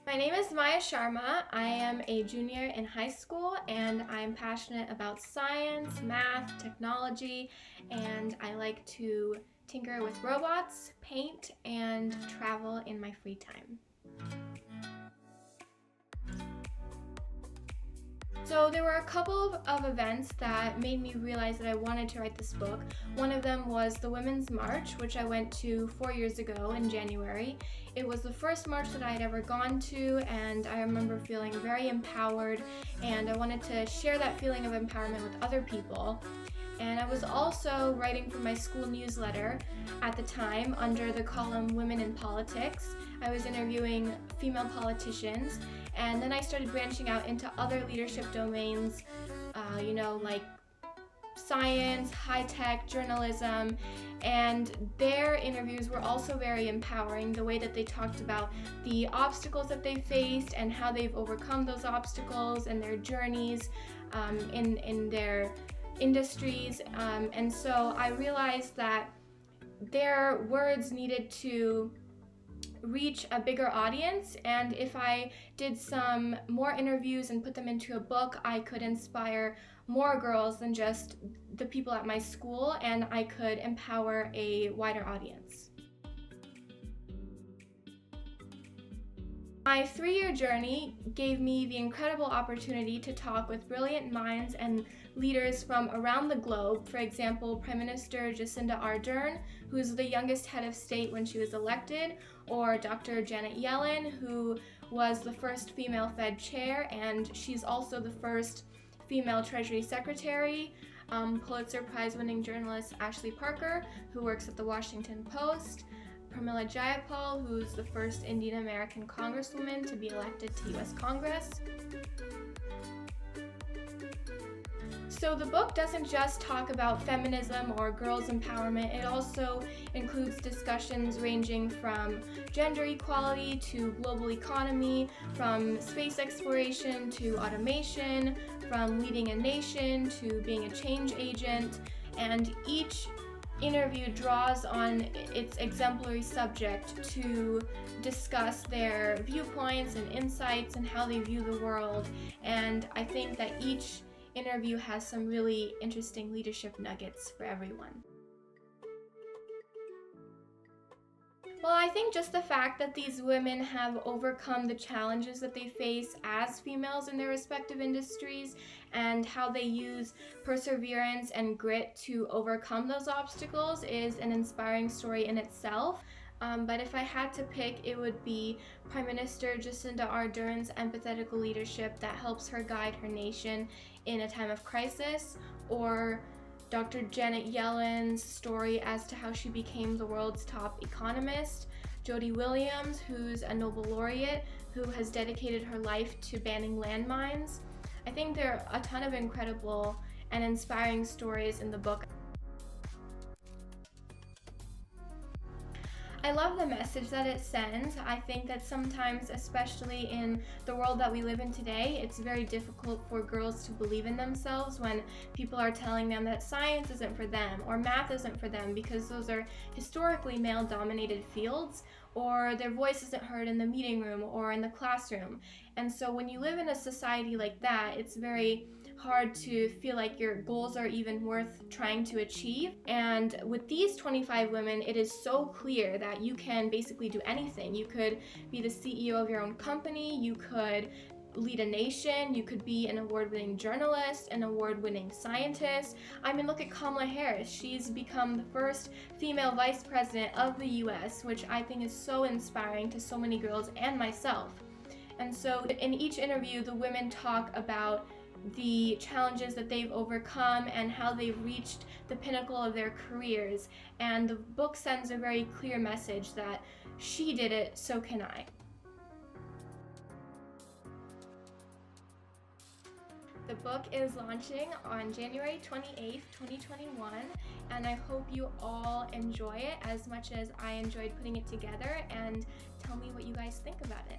My name is Maya Sharma. I am a junior in high school and I'm passionate about science, math, technology, and I like to tinker with robots, paint, and travel in my free time. So there were a couple of events that made me realize that I wanted to write this book. One of them was the Women's March, which I went to 4 years ago in January. It was the first march that I had ever gone to, and I remember feeling very empowered, and I wanted to share that feeling of empowerment with other people. And I was also writing for my school newsletter at the time under the column Women in Politics. I was interviewing female politicians, and then I started branching out into other leadership domains, like science, high-tech, journalism, and their interviews were also very empowering. The way that they talked about the obstacles that they faced and how they've overcome those obstacles and their journeys in their industries, and so I realized that their words needed to reach a bigger audience, and if I did some more interviews and put them into a book, I could inspire more girls than just the people at my school, and I could empower a wider audience. My 3-year journey gave me the incredible opportunity to talk with brilliant minds and leaders from around the globe. For example, Prime Minister Jacinda Ardern, who's the youngest head of state when she was elected, or Dr. Janet Yellen, who was the first female Fed chair, and she's also the first female Treasury Secretary. Pulitzer Prize-winning journalist Ashley Parker, who works at the Washington Post. Pramila Jayapal, who's the first Indian American congresswoman to be elected to US Congress. So the book doesn't just talk about feminism or girls' empowerment, it also includes discussions ranging from gender equality to global economy, from space exploration to automation, from leading a nation to being a change agent, and each interview draws on its exemplary subject to discuss their viewpoints and insights and how they view the world, and I think that each interview has some really interesting leadership nuggets for everyone. Well, I think just the fact that these women have overcome the challenges that they face as females in their respective industries and how they use perseverance and grit to overcome those obstacles is an inspiring story in itself. But if I had to pick, it would be Prime Minister Jacinda Ardern's empathetic leadership that helps her guide her nation in a time of crisis, or Dr. Janet Yellen's story as to how she became the world's top economist, Jody Williams, who's a Nobel laureate who has dedicated her life to banning landmines. I think there are a ton of incredible and inspiring stories in the book. I love the message that it sends. I think that sometimes, especially in the world that we live in today, it's very difficult for girls to believe in themselves when people are telling them that science isn't for them or math isn't for them, because those are historically male-dominated fields, or their voice isn't heard in the meeting room or in the classroom. And so when you live in a society like that, it's very hard to feel like your goals are even worth trying to achieve. And with these 25 women, it is so clear that you can basically do anything. You could be the CEO of your own company, you could lead a nation, you could be an award-winning journalist, an award-winning scientist. I mean, look at Kamala Harris. She's become the first female vice president of the US, which I think is so inspiring to so many girls and myself. And so in each interview, the women talk about the challenges that they've overcome and how they've reached the pinnacle of their careers, and the book sends a very clear message that she did it, so can I. The book is launching on January 28th, 2021, and I hope you all enjoy it as much as I enjoyed putting it together, and tell me what you guys think about it.